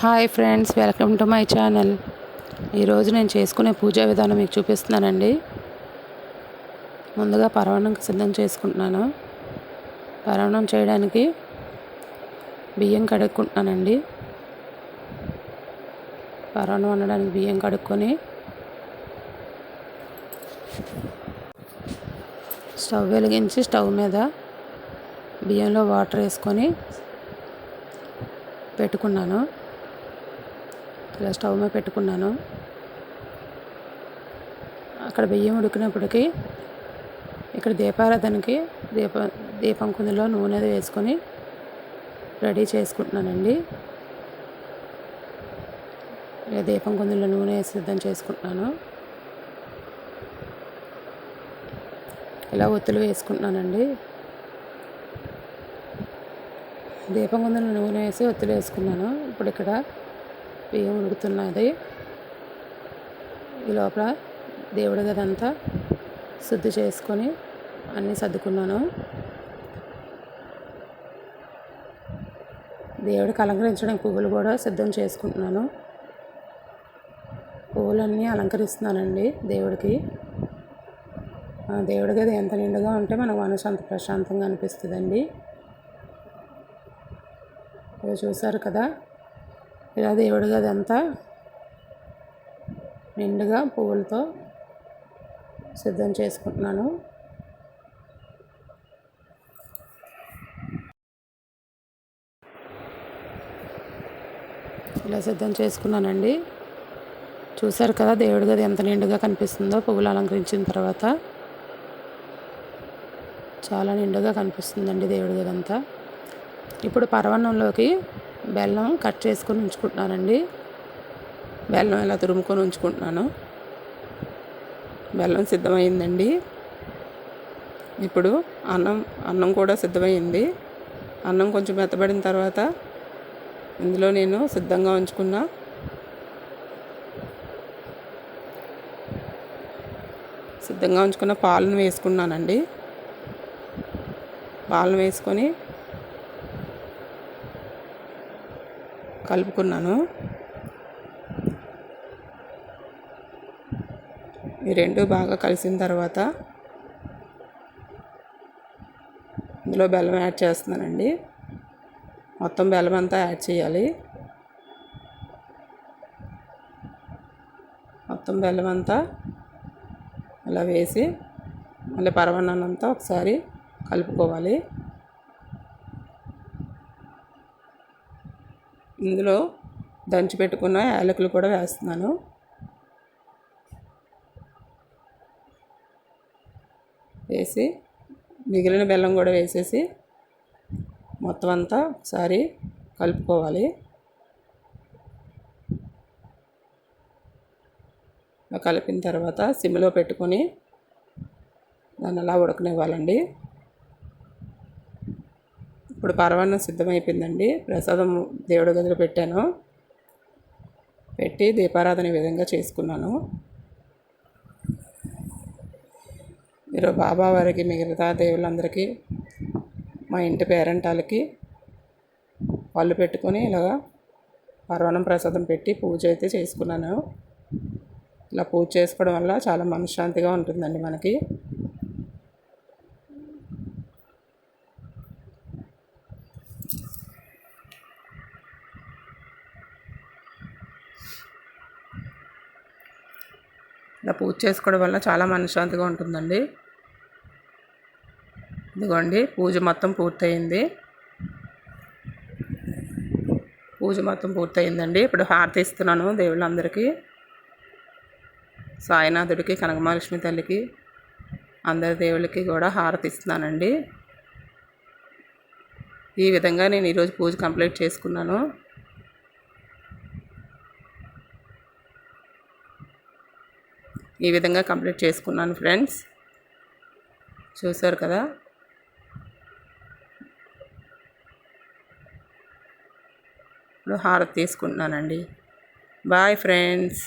Hi friends, welcome to my channel. ఈరోజు నేను చేసుకునే పూజా విధానం మీకు చూపిస్తున్నానండి. ముందుగా పరమాన్నం సిద్ధం చేసుకుంటున్నాను. పరమాన్నం చేయడానికి బియ్యం కడుక్కుంటున్నానండి. పరమాన్నం వండడానికి బియ్యం కడుక్కొని స్టవ్ వెలిగించి స్టవ్ మీద బియ్యంలో వాటర్ వేసుకొని పెట్టుకున్నాను. ఇలా స్టవ్ మీద పెట్టుకున్నాను. అక్కడ బియ్యం ఉడికినప్పటికీ ఇక్కడ దీపారాధనకి దీపం కుందులో నూనె వేసుకొని రెడీ చేసుకుంటున్నానండి. ఇలా దీపం కుందులో నూనె వేసి సిద్ధం చేసుకుంటున్నాను. ఇలా ఒత్తులు వేసుకుంటున్నానండి. దీపం కుందులో నూనె వేసి ఒత్తులు వేసుకున్నాను. ఇప్పుడు ఇక్కడ బియ్యం ఉడుకుతున్నది. ఈ లోపల దేవుడి గదంతా శుద్ధి చేసుకొని అన్నీ సర్దుకున్నాను. దేవుడికి అలంకరించడానికి పువ్వులు కూడా సిద్ధం చేసుకుంటున్నాను. పువ్వులన్నీ అలంకరిస్తున్నానండి దేవుడికి. దేవుడి గది ఎంత నిండుగా ఉంటే మన మనసు అంత ప్రశాంతంగా అనిపిస్తుందండి. ఇలా చూసారు కదా, ఇలా దేవుడి గది అంతా నిండుగా పువ్వులతో సిద్ధం చేసుకుంటున్నాను. ఇలా సిద్ధం చేసుకున్నానండి. చూసారు కదా దేవుడి గది ఎంత నిండుగా కనిపిస్తుందో. పువ్వులు అలంకరించిన తర్వాత చాలా నిండుగా కనిపిస్తుందండి దేవుడి గది అంతా. ఇప్పుడు పరమాన్నంలోకి బెల్లం కట్ చేసుకొని ఉంచుకుంటున్నానండి. బెల్లం ఇలా తురుముకొని ఉంచుకుంటున్నాను. బెల్లం సిద్ధమైందండి. ఇప్పుడు అన్నం కూడా సిద్ధమైంది. అన్నం కొంచెం మెత్తబడిన తర్వాత ఇందులో నేను సిద్ధంగా ఉంచుకున్న పాలను వేసుకున్నానండి. పాలను వేసుకొని కలుపుకున్నాను. ఈ రెండు బాగా కలిసిన తర్వాత ఇందులో బెల్లం యాడ్ చేస్తున్నానండి. మొత్తం బెల్లం అంతా యాడ్ చేయాలి. మొత్తం బెల్లం అంతా అలా వేసి మళ్ళీ పరమాన్నం అంతా ఒకసారి కలుపుకోవాలి. ఇందులో దంచి పెట్టుకున్న యాలకులు కూడా వేస్తున్నాను. వేసి మిగిలిన బెల్లం కూడా వేసేసి మొత్తం అంతా ఒకసారి కలుపుకోవాలి. కలిపిన తర్వాత సిమ్లో పెట్టుకొని దాన్ని అలా ఉడకనివ్వాలండి. ఇప్పుడు పరమాన్నం సిద్ధమైపోయిందండి. ప్రసాదం దేవుడి గదిలో పెట్టి దీపారాధన ఈ విధంగా చేసుకున్నాను. మీరు బాబా వారికి, మిగతా దేవుళ్ళందరికీ, మా ఇంటి పేరెంటాలకి పళ్ళు పెట్టుకొని ఇలాగా పరమాన్నం ప్రసాదం పెట్టి పూజ అయితే చేసుకున్నాను. ఇలా పూజ చేసుకోవడం వల్ల చాలా మనశ్శాంతిగా ఉంటుందండి మనకి. ఇలా పూజ చేసుకోవడం వల్ల చాలా మనశ్శాంతిగా ఉంటుందండి. ఇదిగోండి, పూజ మొత్తం పూర్తయిందండి. ఇప్పుడు హారతి ఇస్తున్నాను దేవుళ్ళందరికీ. సాయినాథుడికి, కనకమహాలక్ష్మి తల్లికి, అందరి దేవుళ్ళకి కూడా హారతి ఇస్తున్నానండి. ఈ విధంగా నేను ఈరోజు పూజ కంప్లీట్ చేసుకున్నాను. ఈ విధంగా కంప్లీట్ చేసుకున్నాను ఫ్రెండ్స్. చూసారు కదా. ఇప్పుడు హారతి తీసుకుంటున్నానండి. Bye friends.